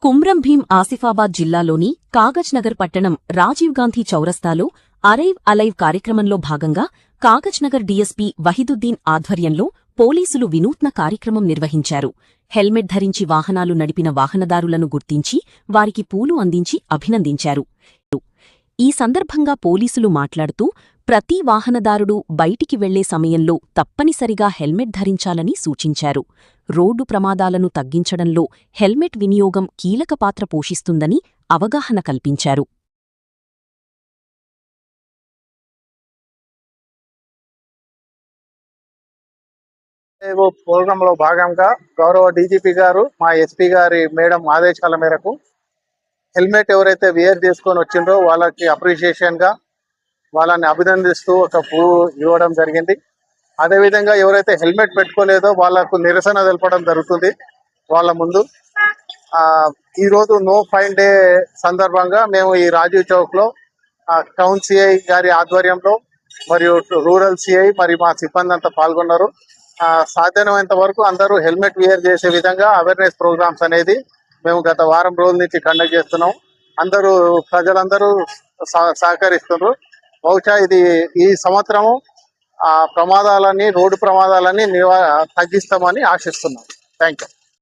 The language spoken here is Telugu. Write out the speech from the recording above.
కుమ్రం భీం ఆసిఫాబాద్ జిల్లాలోని కాగజ్ నగర్ పట్టణం రాజీవ్ గాంధీ చౌరస్తాలో అరైవ్ అలైవ్ కార్యక్రమంలో భాగంగా కాగజ్ నగర్ డీఎస్పీ వహీదుద్దీన్ ఆధ్వర్యంలో పోలీసులు వినూత్న కార్యక్రమం నిర్వహించారు. హెల్మెట్ ధరించి వాహనాలు నడిపిన వాహనదారులను గుర్తించి వారికి పూలు అందించి అభినందించారు. ఈ సందర్భంగా పోలీసులు మాట్లాడుతూ ప్రతి వాహనదారుడు బయటికి వెళ్లే సమయంలో తప్పనిసరిగా హెల్మెట్ ధరించాలని సూచించారు. రోడ్డు ప్రమాదాలను తగ్గించడంలో హెల్మెట్ వినియోగం కీలక పాత్ర పోషిస్తుందని అవగాహన కల్పించారు. ప్రోగ్రాంలో భాగంగా గౌరవ డీజీపీ గారు మా ఎస్పీ గారి మేడం ఆదేశాల మేరకు హెల్మెట్ ఎవరైతే వేర్ చేసుకొని వచ్చిండ్రో వాళ్ళకి అప్రిషియేషన్ గా వాళ్ళని అభినందిస్తూ ఒక పువ్వు ఇవ్వడం జరిగింది. అదేవిధంగా ఎవరైతే హెల్మెట్ పెట్టుకోలేదో వాళ్ళకు నిరసన తెలపడం జరుగుతుంది వాళ్ళ ముందు. ఈరోజు నో ఫైన్ డే సందర్భంగా మేము ఈ రాజీవ్ చౌక్ లో టౌన్ సిఐ గారి ఆధ్వర్యంలో మరియు రూరల్ సిఐ మరి మా సిబ్బంది అంతా పాల్గొన్నారు. సాధ్యమైనంత వరకు అందరూ హెల్మెట్ వేర్ చేసే విధంగా అవేర్నెస్ ప్రోగ్రామ్స్ అనేది మేము గత వారం రోజుల నుంచి కండక్ట్ చేస్తున్నాం. ప్రజలందరూ సహకరిస్తున్నారు. బహుశా ఇది ఈ సంవత్సరము రోడ్డు ప్రమాదాలని తగ్గిస్తామని ఆశిస్తున్నాం. Thank you.